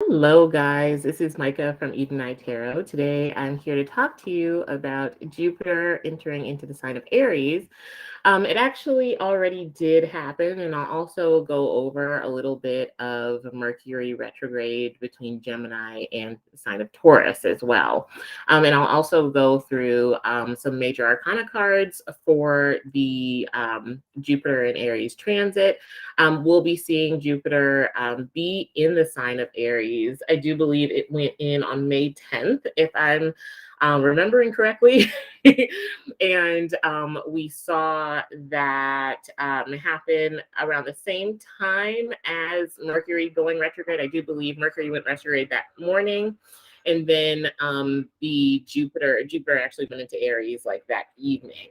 Hello, guys. This is Micah from edeneyetarot. Today, I'm here to talk to you about Jupiter entering into the sign of Aries. It actually already did happen, and I'll also go over a little bit of Mercury retrograde between Gemini and the sign of Taurus as well. And I'll also go through some major arcana cards for the Jupiter and Aries transit. We'll be seeing Jupiter be in the sign of Aries. I do believe it went in on May 10th, if I'm remembering correctly. And we saw that happen around the same time as Mercury going retrograde. I do believe Mercury went retrograde that morning. And then the Jupiter actually went into Aries like that evening.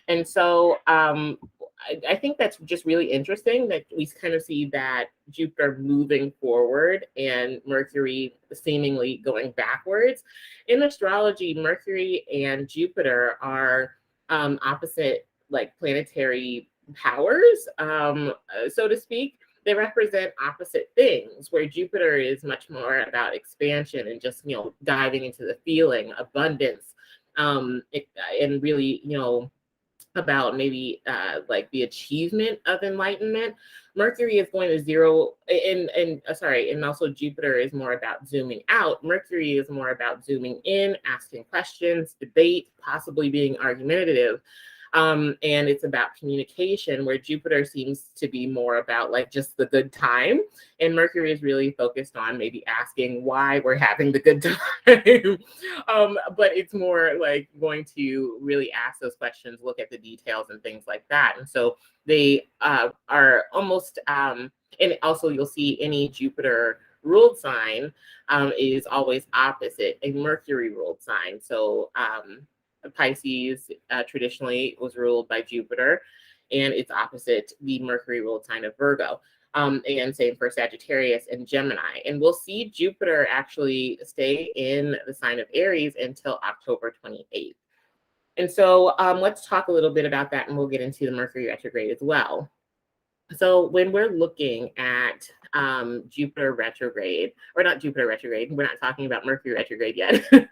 And so I think that's just really interesting that we kind of see that Jupiter moving forward and Mercury seemingly going backwards. In astrology, Mercury and Jupiter are opposite, like planetary powers, so to speak. They represent opposite things, where Jupiter is much more about expansion and just, diving into the feeling, abundance, and really, about maybe like the achievement of enlightenment. Mercury is going to zero, and also Jupiter is more about zooming out. Mercury is more about zooming in, asking questions, debate, possibly being argumentative. And it's about communication, where Jupiter seems to be more about like just the good time, and Mercury is really focused on maybe asking why we're having the good time. But it's more like going to really ask those questions, look at the details and things like that. And so they are almost, and also you'll see any Jupiter ruled sign is always opposite a Mercury ruled sign. So Pisces traditionally was ruled by Jupiter, and it's opposite the Mercury ruled sign of Virgo. And same for Sagittarius and Gemini. And we'll see Jupiter actually stay in the sign of Aries until October 28th. And so let's talk a little bit about that, and we'll get into the Mercury retrograde as well. So when we're looking at Jupiter retrograde, or not Jupiter retrograde, we're not talking about Mercury retrograde yet.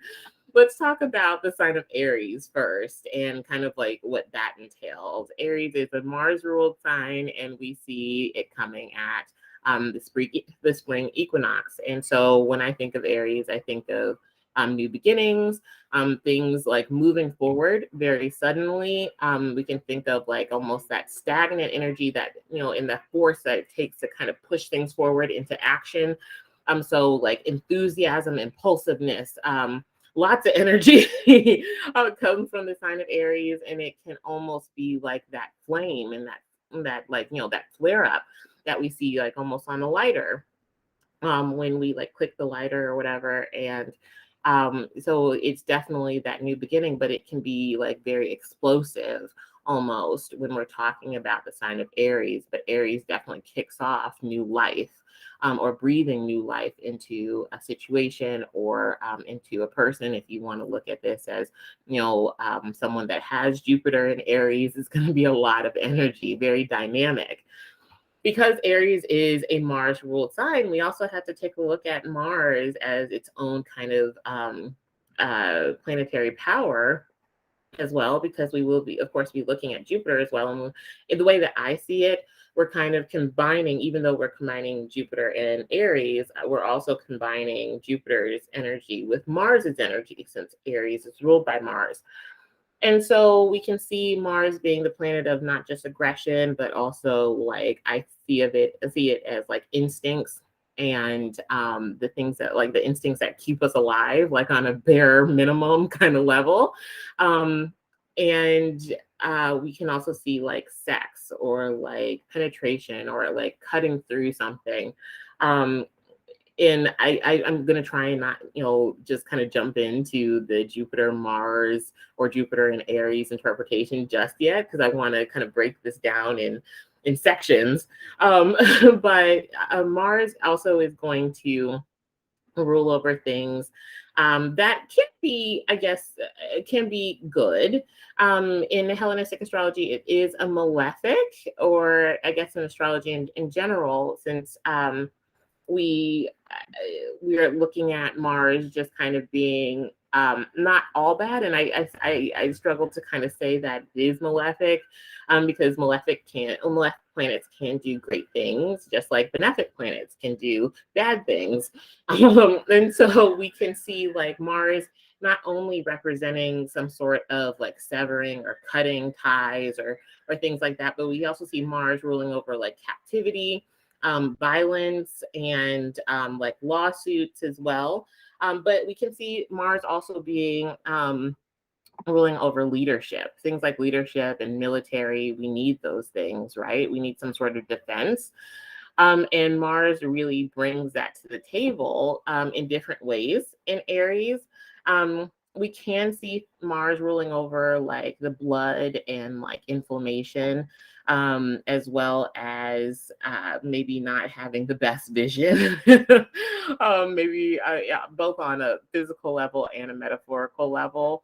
Let's talk about the sign of Aries first and kind of like what that entails. Aries is a Mars ruled sign, and we see it coming at the spring equinox. And so when I think of Aries, I think of new beginnings, things like moving forward very suddenly. We can think of like almost that stagnant energy that, in the force that it takes to kind of push things forward into action. So like enthusiasm, impulsiveness, lots of energy comes from the sign of Aries, and it can almost be like that flame and that like, that flare up that we see like almost on the lighter when we like click the lighter or whatever. And so it's definitely that new beginning, but it can be like very explosive almost when we're talking about the sign of Aries. But Aries definitely kicks off new life, or breathing new life into a situation or into a person. If you want to look at this as, someone that has Jupiter in Aries, is going to be a lot of energy, very dynamic. Because Aries is a Mars ruled sign, we also have to take a look at Mars as its own kind of planetary power as well, because we will be, of course, be looking at Jupiter as well. And in the way that I see it, we're kind of combining, even though we're combining Jupiter and Aries, we're also combining Jupiter's energy with Mars's energy, since Aries is ruled by Mars. And so we can see Mars being the planet of not just aggression, but also like I see it as like instincts, and the things that like the instincts that keep us alive, like on a bare minimum kind of level. And we can also see like sex or like penetration or like cutting through something. And I'm going to try and not, just kind of jump into the Jupiter, Mars, or Jupiter and Aries interpretation just yet, because I want to kind of break this down in sections. But Mars also is going to rule over things that can be, I guess, can be good. In Hellenistic astrology, it is a malefic, or I guess in astrology in general, since we are looking at Mars just kind of being not all bad, and I struggle to kind of say that it is malefic, because malefic planets can do great things, just like benefic planets can do bad things, and so we can see like Mars not only representing some sort of like severing or cutting ties or things like that, but we also see Mars ruling over like captivity, violence, and like lawsuits as well. But we can see Mars also being ruling over leadership, things like leadership and military. We need those things, right? We need some sort of defense. And Mars really brings that to the table in different ways in Aries. We can see Mars ruling over like the blood and like inflammation, as well as maybe not having the best vision. Maybe yeah, both on a physical level and a metaphorical level,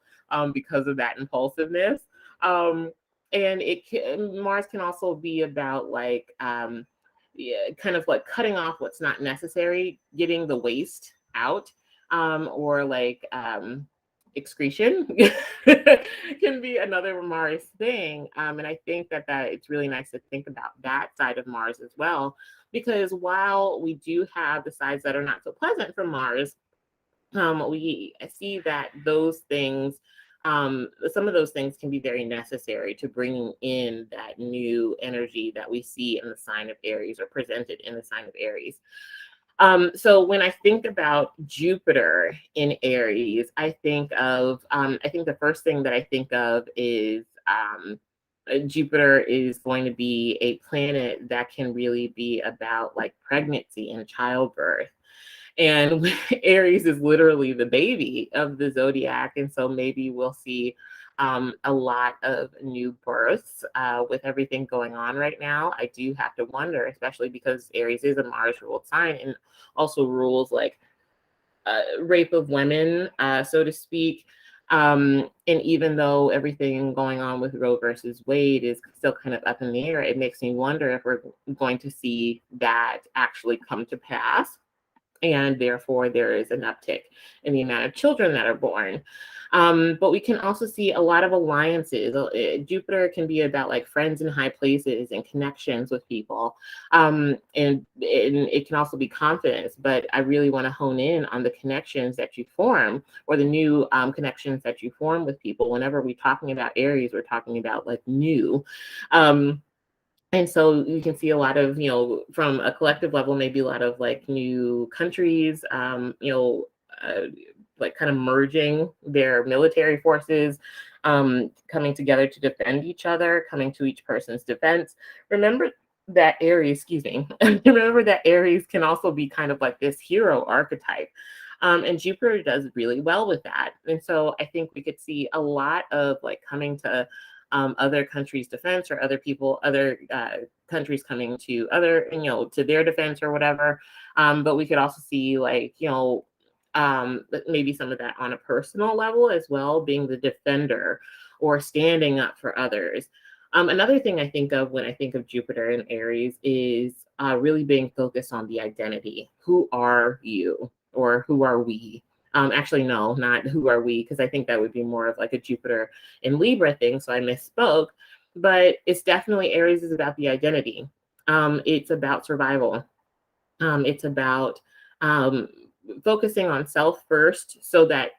because of that impulsiveness. And Mars can also be about like yeah, kind of like cutting off what's not necessary, getting the waste out, or like excretion can be another Mars thing. And I think that it's really nice to think about that side of Mars as well, because while we do have the sides that are not so pleasant from Mars, we see that those things, some of those things can be very necessary to bringing in that new energy that we see in the sign of Aries, or presented in the sign of Aries. So when I think about Jupiter in Aries, I think the first thing that I think of is Jupiter is going to be a planet that can really be about like pregnancy and childbirth. And Aries is literally the baby of the zodiac. And so maybe we'll see a lot of new births with everything going on right now. I do have to wonder, especially because Aries is a Mars ruled sign and also rules like rape of women, so to speak. And even though everything going on with Roe versus Wade is still kind of up in the air, it makes me wonder if we're going to see that actually come to pass, and therefore there is an uptick in the amount of children that are born. But we can also see a lot of alliances. Jupiter can be about like friends in high places and connections with people. And it can also be confidence, but I really want to hone in on the connections that you form, or the new connections that you form with people. Whenever we're talking about Aries, we're talking about like new. And so you can see a lot of, from a collective level, maybe a lot of like new countries, like kind of merging their military forces, coming together to defend each other, coming to each person's defense. Remember that Aries, excuse me, remember that Aries can also be kind of like this hero archetype. And Jupiter does really well with that. And so I think we could see a lot of like coming to other countries' defense, or other countries coming to to their defense or whatever. But we could also see like, maybe some of that on a personal level as well, being the defender or standing up for others. Another thing I think of when I think of Jupiter and Aries is really being focused on the identity. Who are you, or who are we? Actually, no, not who are we, because I think that would be more of like a Jupiter and Libra thing. So I misspoke. But it's definitely, Aries is about the identity. It's about survival. It's about focusing on self first so that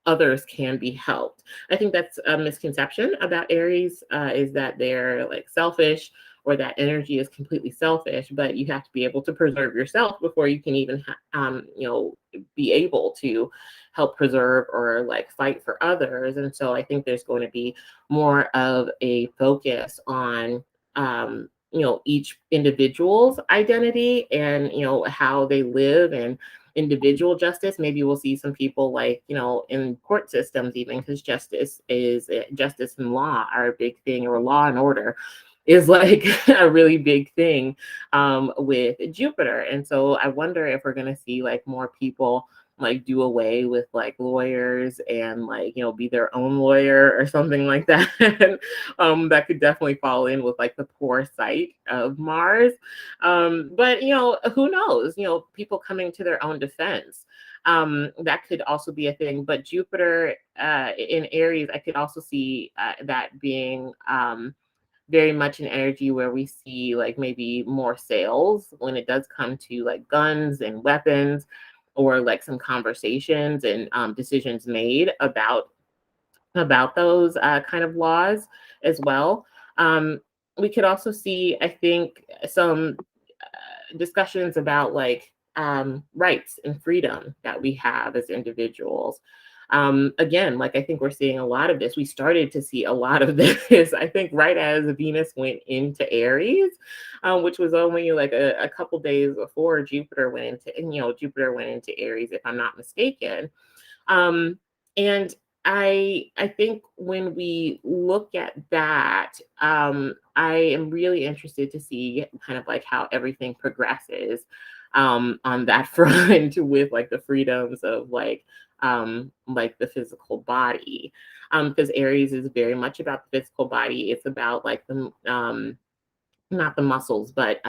others can be helped. I think that's a misconception about Aries, is that they're like selfish, or that energy is completely selfish, but you have to be able to preserve yourself before you can even, be able to help preserve or like fight for others. And so I think there's going to be more of a focus on, each individual's identity and, how they live, and individual justice. Maybe we'll see some people like, in court systems, even, because justice and law are a big thing, or law and order is like a really big thing with Jupiter. And so I wonder if we're going to see like more people like do away with like lawyers and like, you know, be their own lawyer or something like that. That could definitely fall in with like the poor sight of Mars. But you know, who knows? You know, people coming to their own defense. That could also be a thing. But Jupiter in Aries, I could also see that being very much an energy where we see like maybe more sales when it does come to like guns and weapons, or like some conversations and decisions made about those kind of laws as well. Um, we could also see, I think, some discussions about like rights and freedom that we have as individuals. Again, like I think we're seeing a lot of this. We started to see a lot of this, I think, right as Venus went into Aries, which was only like a couple days before Jupiter went into, you know, Jupiter went into Aries, if I'm not mistaken. Um, and I think when we look at that, I am really interested to see kind of like how everything progresses on that front with like the freedoms of like the physical body. Because Aries is very much about the physical body. It's about like the not the muscles, but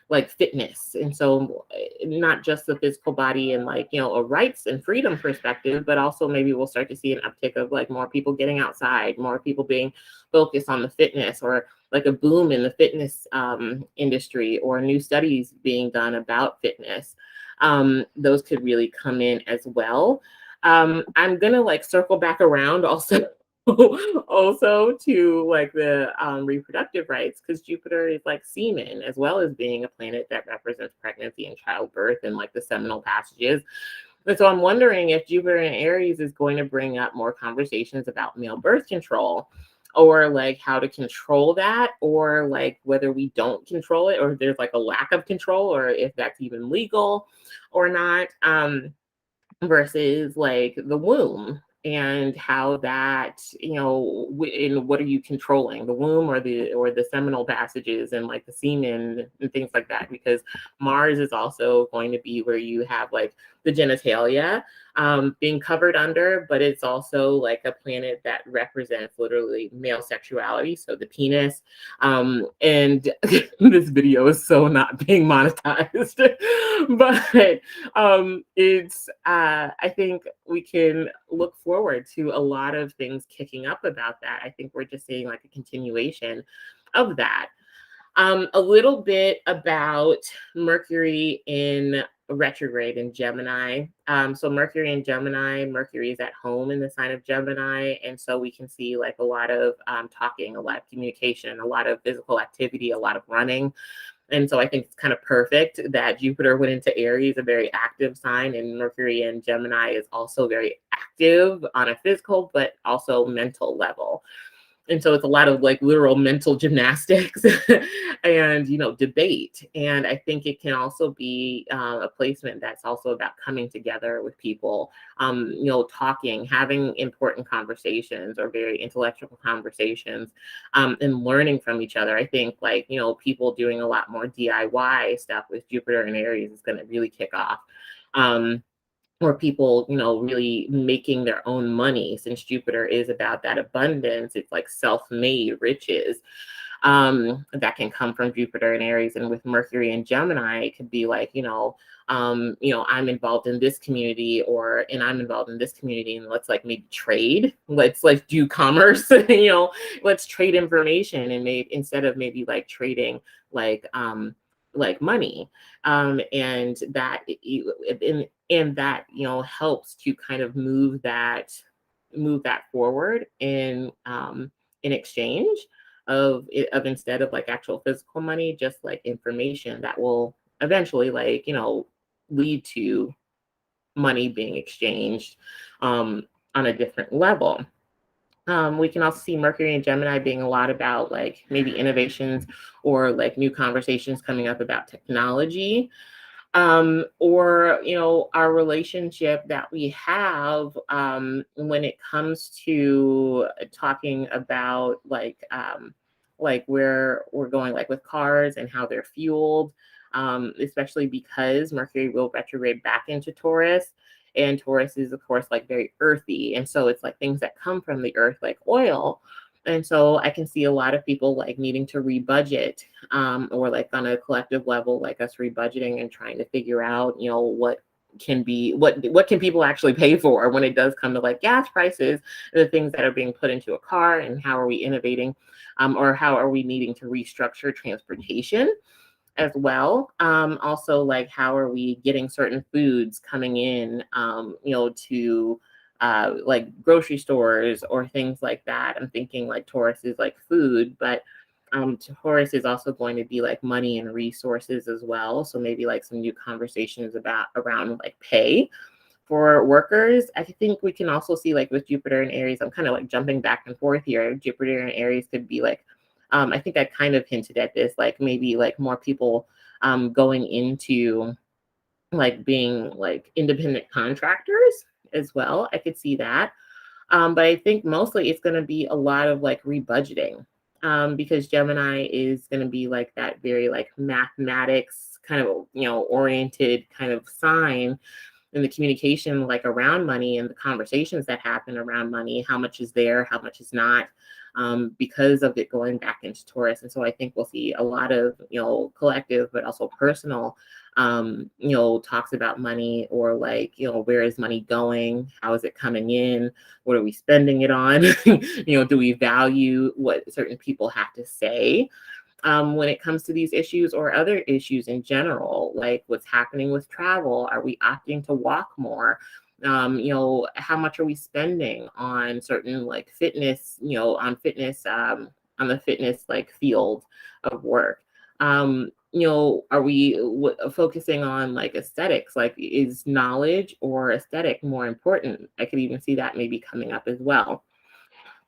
like fitness. And so not just the physical body and like, you know, a rights and freedom perspective, but also maybe we'll start to see an uptick of like more people getting outside, more people being focused on the fitness, or like a boom in the fitness industry, or new studies being done about fitness. Those could really come in as well. I'm gonna like circle back around also also to like the reproductive rights, because Jupiter is like semen, as well as being a planet that represents pregnancy and childbirth and like the seminal passages. And so I'm wondering if Jupiter in Aries is going to bring up more conversations about male birth control, or like how to control that, or like whether we don't control it, or there's like a lack of control, or if that's even legal or not. Versus like the womb, and how that, you know, in what are you controlling, the womb or the seminal passages and like the semen and things like that, because Mars is also going to be where you have like the genitalia being covered under, but it's also like a planet that represents literally male sexuality, so the penis. And this video is so not being monetized, but it's I think we can look forward to a lot of things kicking up about that. I think we're just seeing like a continuation of that. A little bit about Mercury in retrograde in Gemini. So Mercury in Gemini, Mercury is at home in the sign of Gemini. And so we can see like a lot of talking, a lot of communication, a lot of physical activity, a lot of running. And so I think it's kind of perfect that Jupiter went into Aries, a very active sign, and Mercury in Gemini is also very active on a physical, but also mental level. And so it's a lot of like literal mental gymnastics and, you know, debate. And I think it can also be a placement that's also about coming together with people, you know, talking, having important conversations, or very intellectual conversations, and learning from each other. I think like, you know, people doing a lot more DIY stuff with Jupiter and Aries is going to really kick off. Or people, you know, really making their own money, since Jupiter is about that abundance. It's like self-made riches that can come from Jupiter and Aries. And with Mercury and Gemini, it could be like, you know, I'm involved in this community, and I'm involved in this community, and let's like maybe trade. Let's like do commerce, you know, let's trade information, and maybe instead of maybe like trading like money, and that and that, you know, helps to kind of move that forward in exchange of instead of like actual physical money, just like information that will eventually, like, you know, lead to money being exchanged on a different level. We can also see Mercury and Gemini being a lot about like maybe innovations, or like new conversations coming up about technology, or, you know, our relationship that we have when it comes to talking about like where we're going, like with cars and how they're fueled, especially because Mercury will retrograde back into Taurus. And Taurus is, of course, like very earthy. And so it's like things that come from the earth, like oil. And so I can see a lot of people like needing to rebudget, or like on a collective level, like us rebudgeting and trying to figure out, what can be what can people actually pay for when it does come to like gas prices, the things that are being put into a car, and how are we innovating, or how are we needing to restructure transportation as well. Also, like how are we getting certain foods coming in, to like grocery stores or things like that. I'm thinking like Taurus is like food, but Taurus is also going to be like money and resources as well. So maybe like some new conversations about around like pay for workers. I think we can also see like with Jupiter and Aries, I'm kind of like jumping back and forth here. Jupiter and Aries could be like, I think I kind of hinted at this, like maybe like more people going into like being like independent contractors as well. I could see that. But I think mostly it's going to be a lot of like rebudgeting, because Gemini is going to be like that very like mathematics kind of, oriented kind of sign, and the communication like around money and the conversations that happen around money, how much is there, how much is not, because of it going back into Taurus. And so I think we'll see a lot of, collective, but also personal, talks about money, or like, where is money going? How is it coming in? What are we spending it on? Do we value what certain people have to say? When it comes to these issues or other issues in general, like what's happening with travel. Are we opting to walk more? How much are we spending on certain like fitness, on the fitness like field of work? Are we focusing on like aesthetics? Like, is knowledge or aesthetic more important? I could even see that maybe coming up as well.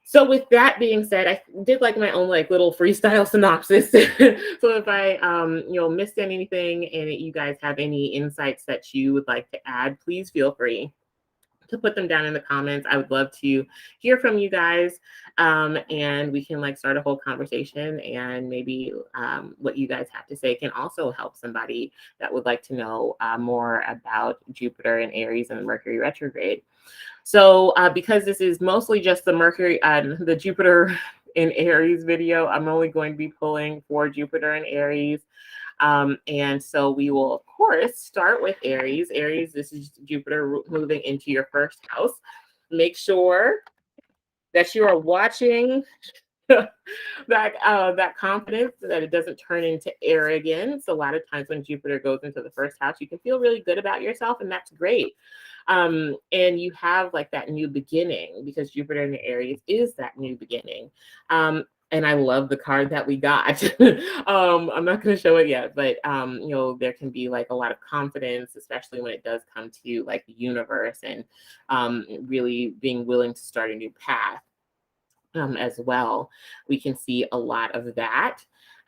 So with that being said, I did like my own like little freestyle synopsis. So if I missed anything and you guys have any insights that you would like to add, please feel free to put them down in the comments. I would love to hear from you guys, and we can like start a whole conversation, and maybe what you guys have to say can also help somebody that would like to know more about Jupiter and Aries and Mercury retrograde. So because this is mostly just the Mercury and the Jupiter in Aries video, I'm only going to be pulling for Jupiter and Aries. And so we will, of course, start with Aries. Aries, this is Jupiter moving into your first house. Make sure that you are watching that confidence, that it doesn't turn into arrogance. A lot of times when Jupiter goes into the first house, you can feel really good about yourself, and that's great. And you have like that new beginning, because Jupiter in the Aries is that new beginning. And I love the card that we got. I'm not going to show it yet, but there can be like a lot of confidence, especially when it does come to like the universe, and really being willing to start a new path. As well. We can see a lot of that.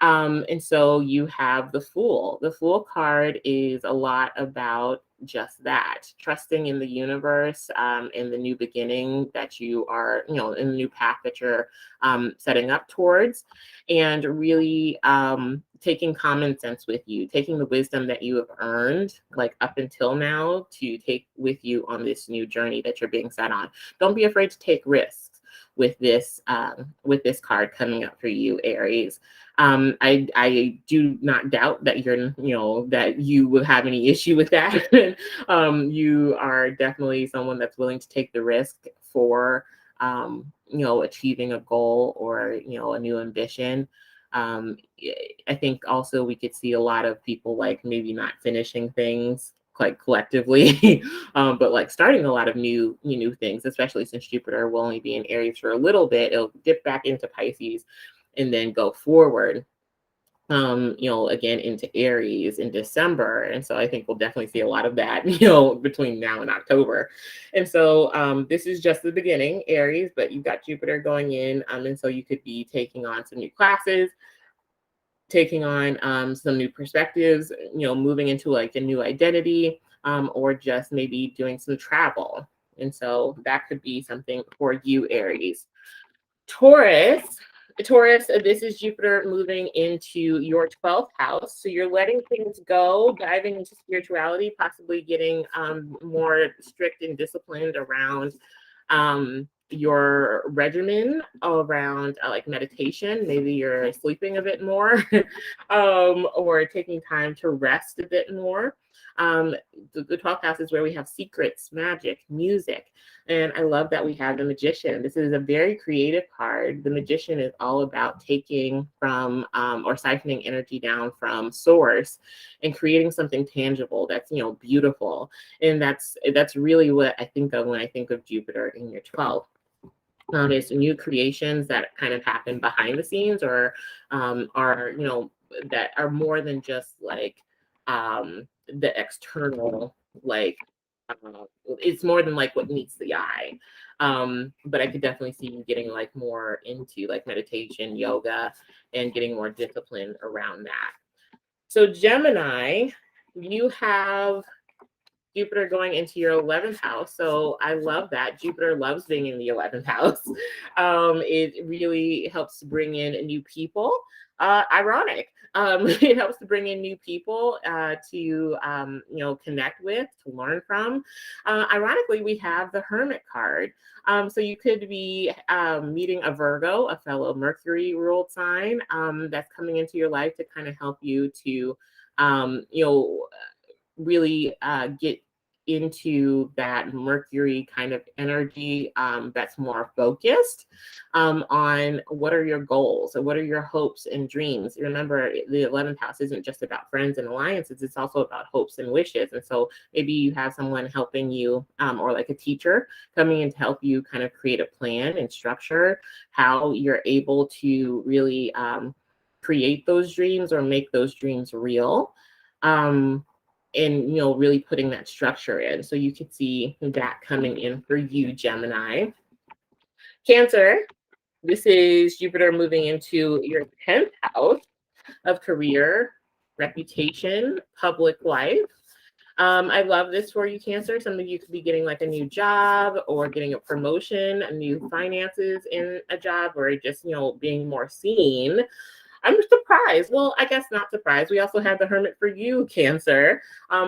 And so you have the Fool. The Fool card is a lot about just that, trusting in the universe, in the new beginning that you are, in the new path that you're setting up towards, and really taking common sense with you, taking the wisdom that you have earned, like up until now, to take with you on this new journey that you're being set on. Don't be afraid to take risks with this card coming up for you, Aries. I do not doubt that that you will have any issue with that. You are definitely someone that's willing to take the risk for achieving a goal, or a new ambition. I think also we could see a lot of people like maybe not finishing things like collectively, but like starting a lot of new things, especially since Jupiter will only be in Aries for a little bit. It'll dip back into Pisces and then go forward, again into Aries in December. And so I think we'll definitely see a lot of that, between now and October. And so this is just the beginning, Aries, but you've got Jupiter going in. And so you could be taking on some new classes, taking on some new perspectives, moving into like a new identity, or just maybe doing some travel. And so that could be something for you, Aries. Taurus, Taurus, this is Jupiter moving into your 12th house. So you're letting things go, diving into spirituality, possibly getting more strict and disciplined around your regimen, around like meditation. Maybe you're sleeping a bit more or taking time to rest a bit more. Um, the 12th house is where we have secrets, magic, music. And I love that we have the Magician. This is a very creative card. The Magician is all about taking from or siphoning energy down from source and creating something tangible that's, you know, beautiful. And that's really what I think of when I think of Jupiter in your 12th. It's new creations that kind of happen behind the scenes or are, you know, that are more than just like the external, like it's more than like what meets the eye. But I could definitely see you getting like more into like meditation, yoga, and getting more discipline around that. So Gemini, you have Jupiter going into your 11th house. So I love that. Jupiter loves being in the 11th house. It really helps to bring in new people. Ironic. It helps to bring in new people you know, connect with, to learn from. Ironically, we have the Hermit card. So you could be meeting a Virgo, a fellow Mercury ruled sign that's coming into your life to kind of help you to, you know, really get into that Mercury kind of energy that's more focused on what are your goals and what are your hopes and dreams. Remember, the 11th house isn't just about friends and alliances, it's also about hopes and wishes. And so maybe you have someone helping you or like a teacher coming in to help you kind of create a plan and structure how you're able to really create those dreams or make those dreams real. And you know, really putting that structure in. So you could see that coming in for you, Gemini. Cancer, this is Jupiter moving into your 10th house of career, reputation, public life. I love this for you, Cancer. Some of you could be getting like a new job or getting a promotion, a new finances in a job, or just, you know, being more seen. I'm surprised. Well, I guess not surprised. We also have the Hermit for you, Cancer.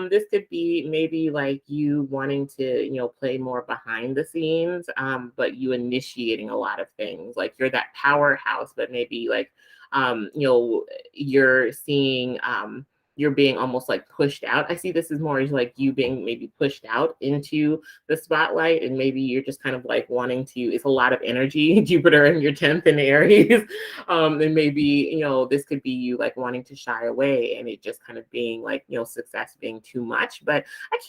This could be maybe like you wanting to, you know, play more behind the scenes, but you initiating a lot of things. Like you're that powerhouse, but maybe like, you know, you're seeing, you're being almost like pushed out. I see this as more as like you being maybe pushed out into the spotlight, and maybe you're just kind of like wanting to, it's a lot of energy, Jupiter in your 10th in Aries. And maybe, you know, this could be you like wanting to shy away and it just kind of being like, you know, success being too much. But I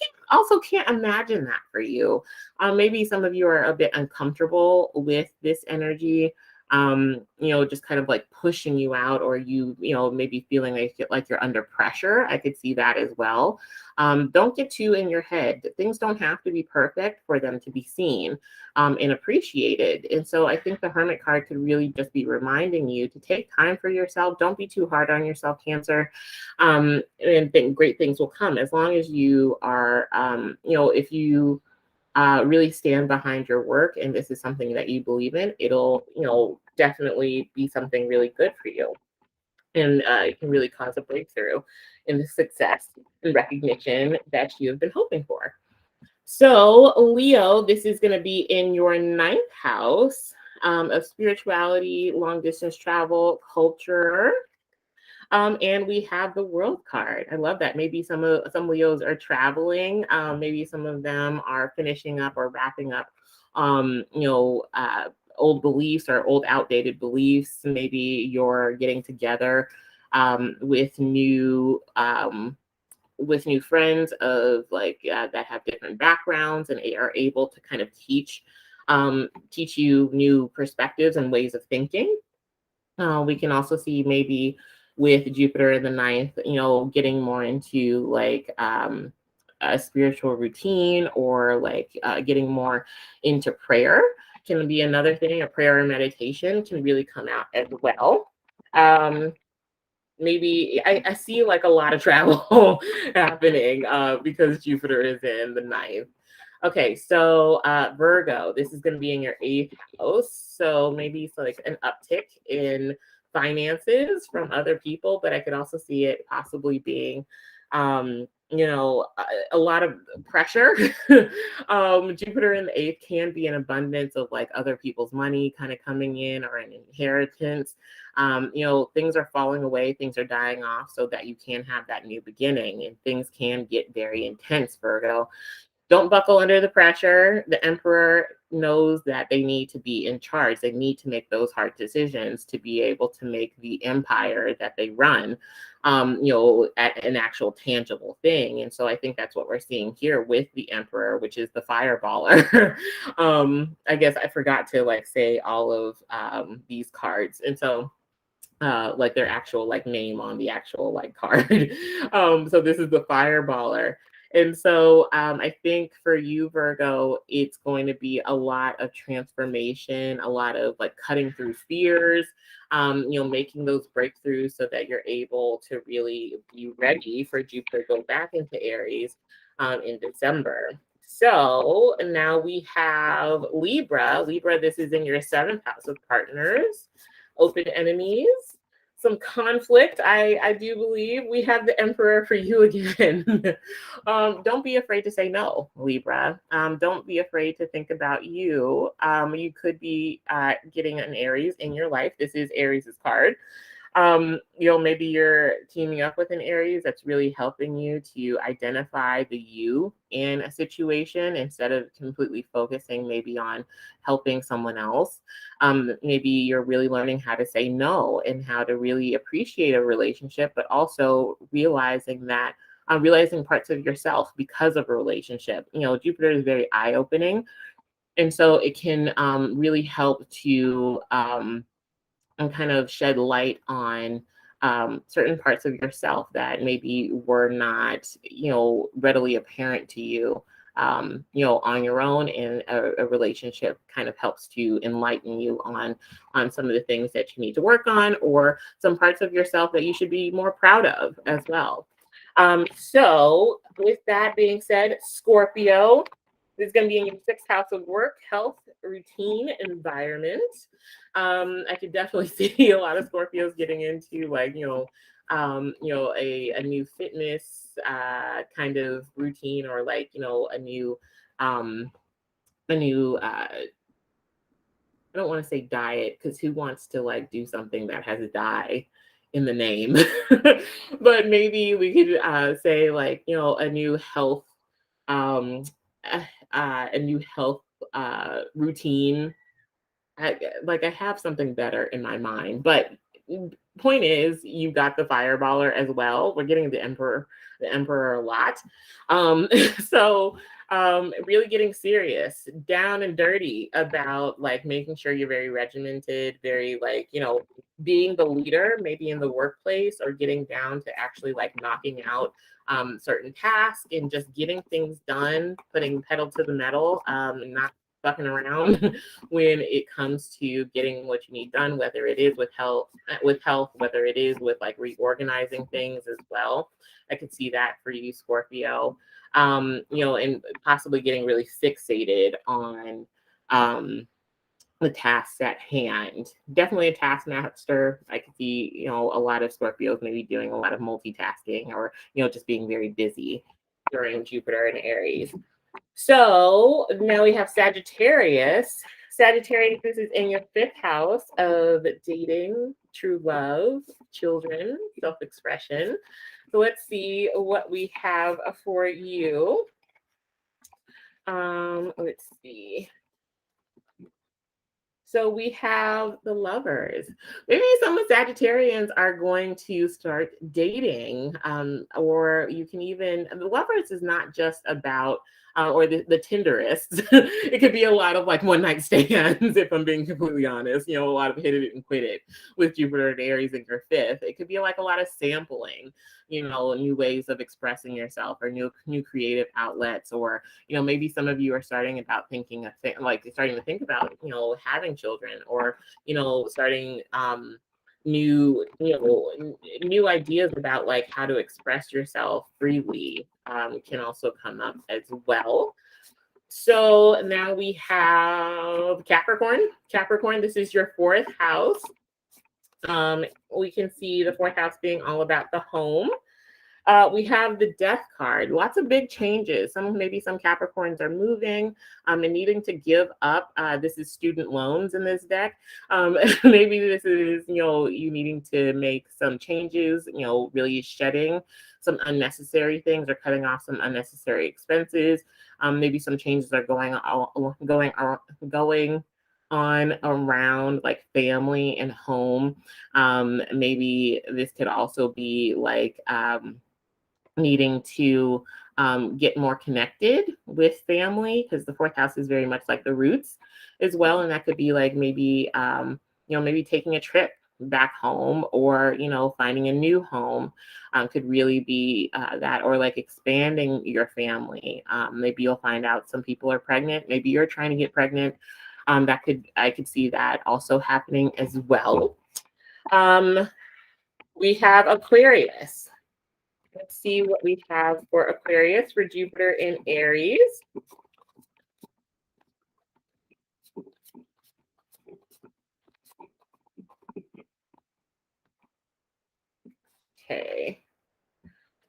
can't imagine that for you. Maybe some of you are a bit uncomfortable with this energy, you know, just kind of like pushing you out, or you know, maybe feeling like you're under pressure. I could see that as well. Don't get too in your head. Things don't have to be perfect for them to be seen and appreciated. And so I think the Hermit card could really just be reminding you to take time for yourself. Don't be too hard on yourself, Cancer. And think great things will come as long as you are, you know, if you really stand behind your work and this is something that you believe in, it'll, you know, definitely be something really good for you. And it can really cause a breakthrough in the success and recognition that you have been hoping for. So, Leo, this is going to be in your 9th house of spirituality, long distance travel, culture. And we have the World card. I love that. Maybe some Leos are traveling. Maybe some of them are finishing up or wrapping up, you know, old beliefs or old outdated beliefs. Maybe you're getting together with new friends of like that have different backgrounds and are able to kind of teach you new perspectives and ways of thinking. We can also see maybe with Jupiter in the 9th, you know, getting more into like a spiritual routine, or like getting more into prayer can be another thing. A prayer and meditation can really come out as well. Um, maybe I see like a lot of travel happening because Jupiter is in the ninth. Okay, so Virgo, this is going to be in your eighth house. So maybe it's like an uptick in finances from other people, but I could also see it possibly being, a lot of pressure. Jupiter in the eighth can be an abundance of like other people's money kind of coming in or an inheritance. Things are falling away, things are dying off so that you can have that new beginning, and things can get very intense, Virgo. Don't buckle under the pressure. The emperor knows that they need to be in charge. They need to make those hard decisions to be able to make the empire that they run, at an actual tangible thing. And so I think that's what we're seeing here with the emperor, which is the fireballer. I guess I forgot to like say all of these cards. And so like their actual like name on the actual like card. So this is the fireballer. And so I think for you, Virgo, it's going to be a lot of transformation, a lot of like cutting through fears, making those breakthroughs so that you're able to really be ready for Jupiter to go back into Aries in December. So now we have Libra. Libra, this is in your seventh house of partners, open enemies, some conflict. I do believe we have the emperor for you again. Don't be afraid to say no, Libra. Don't be afraid to think about you. You could be getting an Aries in your life. This is Aries's card. Maybe you're teaming up with an Aries that's really helping you to identify the you in a situation instead of completely focusing maybe on helping someone else. Maybe you're really learning how to say no and how to really appreciate a relationship, but also realizing parts of yourself because of a relationship. Jupiter is very eye-opening, and so it can really help to and kind of shed light on certain parts of yourself that maybe were not, readily apparent to you, on your own. And a relationship kind of helps to enlighten you on some of the things that you need to work on, or some parts of yourself that you should be more proud of as well. So with that being said, Scorpio, this is going to be in your sixth house of work, health, routine, environment. I could definitely see a lot of Scorpios getting into like, a new fitness kind of routine, or like, a new I don't want to say diet, because who wants to like do something that has a die in the name? But maybe we could say like, a new health, um, a new health routine. I have something better in my mind, but point is, you got the fireballer as well. We're getting the emperor a lot. So really getting serious, down and dirty about like making sure you're very regimented, very like, being the leader, maybe in the workplace, or getting down to actually like knocking out certain tasks and just getting things done, putting pedal to the metal, and not fucking around when it comes to getting what you need done, whether it is with health, whether it is with like reorganizing things as well. I could see that for you, Scorpio. And possibly getting really fixated on the tasks at hand. Definitely a taskmaster. I could see, a lot of Scorpios maybe doing a lot of multitasking, or, just being very busy during Jupiter and Aries. So now we have Sagittarius. Sagittarius, this is in your fifth house of dating, true love, children, self-expression. So let's see what we have for you. Let's see. So we have the lovers. Maybe some of Sagittarians are going to start dating, or you can even, the lovers is not just about, or the Tinderists. It could be a lot of like one night stands, if I'm being completely honest. A lot of hit it and quit it with Jupiter and Aries in your fifth. It could be like a lot of sampling, new ways of expressing yourself, or new creative outlets, or maybe some of you are starting to think about having children, or starting new, new ideas about like how to express yourself freely can also come up as well. So now we have Capricorn. Capricorn, this is your fourth house. We can see the fourth house being all about the home. We have the Death card. Lots of big changes. Maybe some Capricorns are moving and needing to give up. This is student loans in this deck. Maybe this is you needing to make some changes. Really shedding some unnecessary things or cutting off some unnecessary expenses. Maybe some changes are going on around like family and home. Maybe this could also be like needing to get more connected with family, because the fourth house is very much like the roots as well. And that could be like maybe, maybe taking a trip back home, or, finding a new home could really be that, or like expanding your family. Maybe you'll find out some people are pregnant. Maybe you're trying to get pregnant. I could see that also happening as well. We have Aquarius. Let's see what we have for Aquarius for Jupiter in Aries. Okay.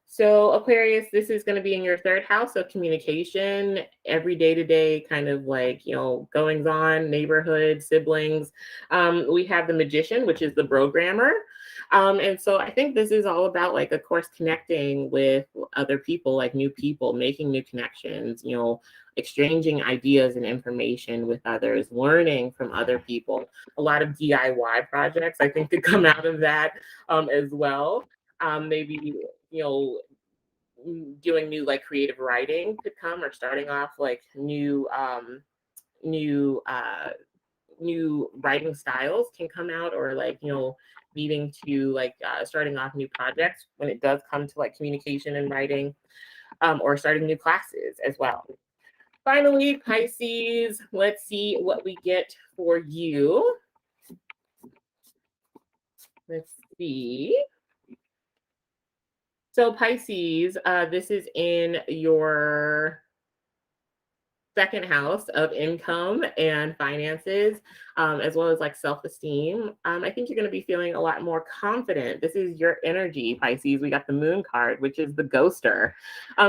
So Aquarius, this is going to be in your third house of communication, every day-to-day kind of like, goings on, neighborhood, siblings. We have the Magician, which is the programmer. And so I think this is all about, like, of course, connecting with other people, like new people, making new connections, exchanging ideas and information with others, learning from other people. A lot of DIY projects, I think, to come out of that as well. Maybe, doing new like creative writing could come, or starting off like new new writing styles can come out, or like needing to like starting off new projects when it does come to like communication and writing, or starting new classes as well. Finally, Pisces, let's see what we get for you. Let's see. So Pisces, this is in your second house of income and finances, as well as like self-esteem. I think you're going to be feeling a lot more confident. This is your energy, Pisces. We got the Moon card, which is the ghoster.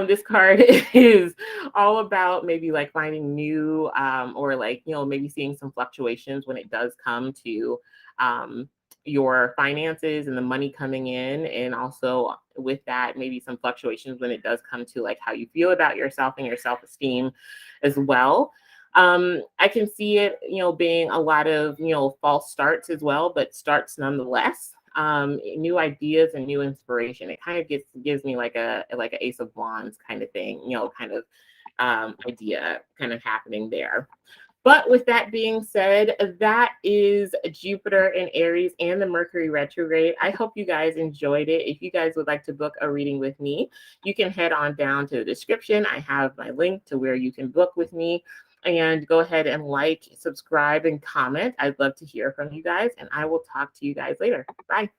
This card is all about maybe like finding new, or like, maybe seeing some fluctuations when it does come to your finances and the money coming in, and also with that maybe some fluctuations when it does come to like how you feel about yourself and your self-esteem as well. I can see it being a lot of false starts as well, but starts nonetheless. New ideas and new inspiration. It kind of gives me like a Ace of Wands kind of thing, kind of idea kind of happening there. But with that being said, that is Jupiter in Aries and the Mercury retrograde. I hope you guys enjoyed it. If you guys would like to book a reading with me, you can head on down to the description. I have my link to where you can book with me. And go ahead and like, subscribe, and comment. I'd love to hear from you guys, and I will talk to you guys later. Bye.